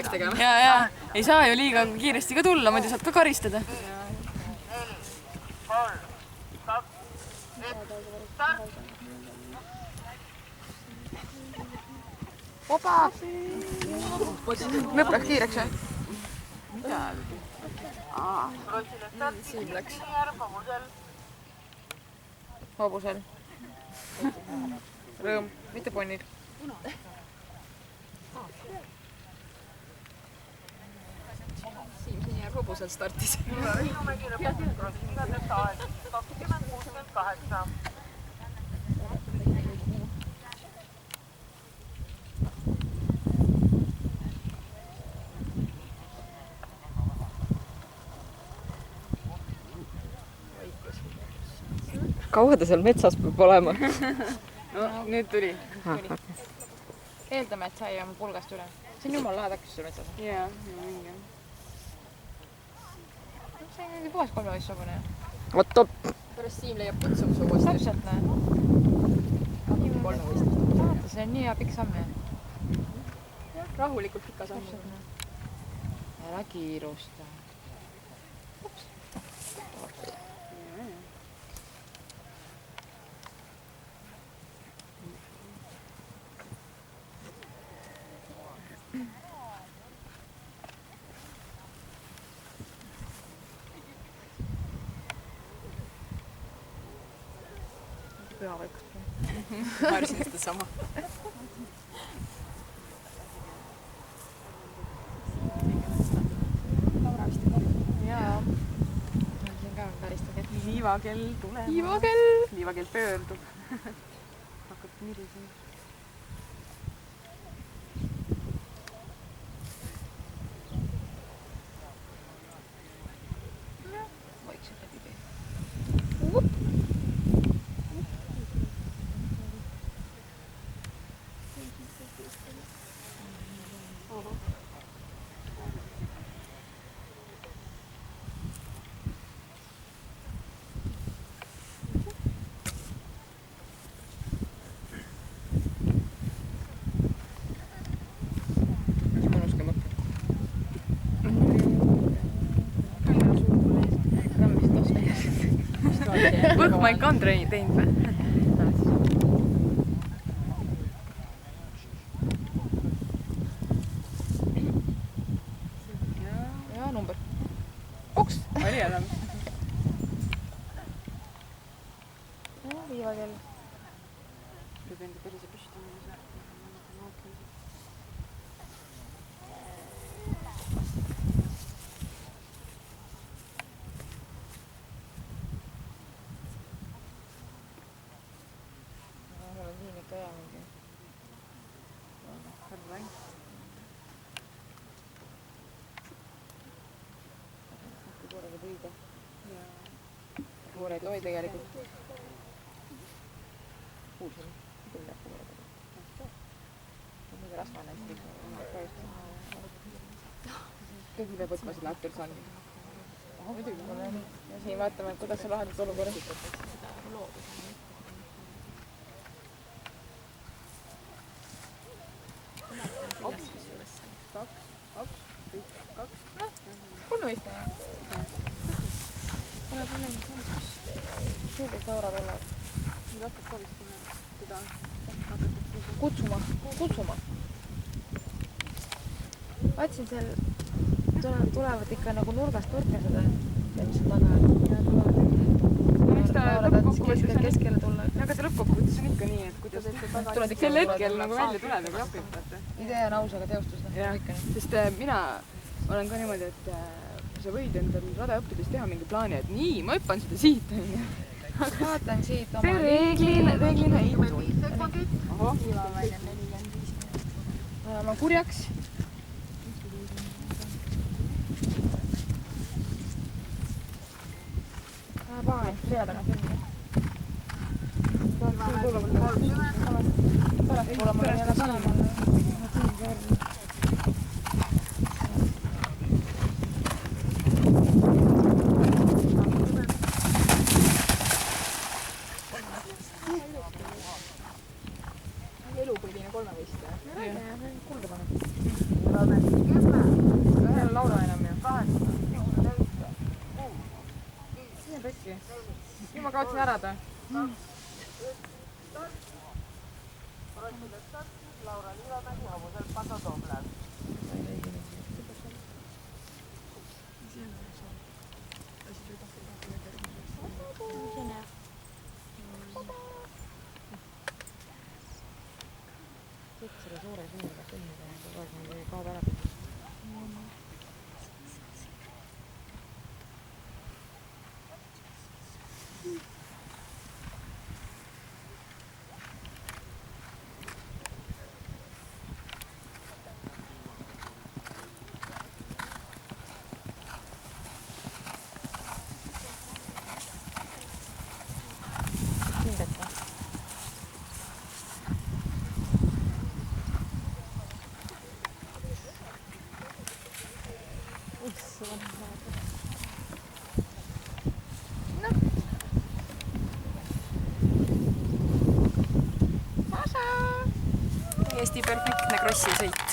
peaks tegema. Ja, ei saa ju liiga kiiresti ka tulla, muidu saad ka karistada. Opa! Lõpp läks kiireks, jah? Siin läks. Hobusel. Rõõm, mitte ponnid. Siim siin jääb hobusel startis. Rõinumägi lõpetus igades aeg 2068. Kaua ta seal metsas peab olema? No, nüüd tuli. Eeldame, et sai oma pulgast üle. See on jumal lahe takkus sul metsas. Jaa, mingi. See on mingi puhas kolmevaissugune. Oot. Pärast Siim leiab kutsumuse uuesti. Täpselt, näe. Vaata, see on nii hea pikk samm, jah. Rahulikult pika samm. Ära kiirusta. Püha vaikus. Ma arvasin seda sama. Jaa. Siin ka päris tegelikult. Liivakell tuleb. Liivakell! Liivakell pöördub. Hakkab mirisema. Vaikselt läbi tee. Võhmaik on teinud või? Ja number. Oks! Oli enam. Liivakell. Peab enda pärise püstama. Mul on siin ikka hea mingi. Koorega püüda. Koored, oi tegelikult. Kuulsin. Küll läheb koorega. Mingi rasvane hästi. Kõigi peab võtma selle aktorsangi. Muidugi. Ja siin vaatame, kuidas sa lahendad olukorra. Kolme vist on. Pane põlema. Suudid saura olla. Nüüd hakkab ka vist seda Kutsuma. Vaatsin seal tulevad ikka nagu nurgast nurka seda, mis on taga. Eks ta lõppkokkuvõttes on keskele tulla. Aga see lõppkokkuvõttes on ikka nii, et kuidas sel hetkel nagu välja tuleb ja klapib, vaata. Idee on aus, aga teostus Jah, sest mina olen ka niimoodi, et sa võid endal radaõppides teha mingi plaani, et nii, ma hüppan seda siit. Vaatan siit oma... See reeglina ei tule. Ohoh. Ma kurjaks. Paha, rea taga filmi. Pärast kuule mulle jälle panema. Elupõline kolmevõistleja. Kulda paneb. äkki. Nüüd ma kaotsin ära ta. Laura Liivamägi hobusel Pato-Tobler. Selle suure suunaga kõnnida ja kogu aeg meil kaob ära. Hingata. Eesti perfektne krossisõit.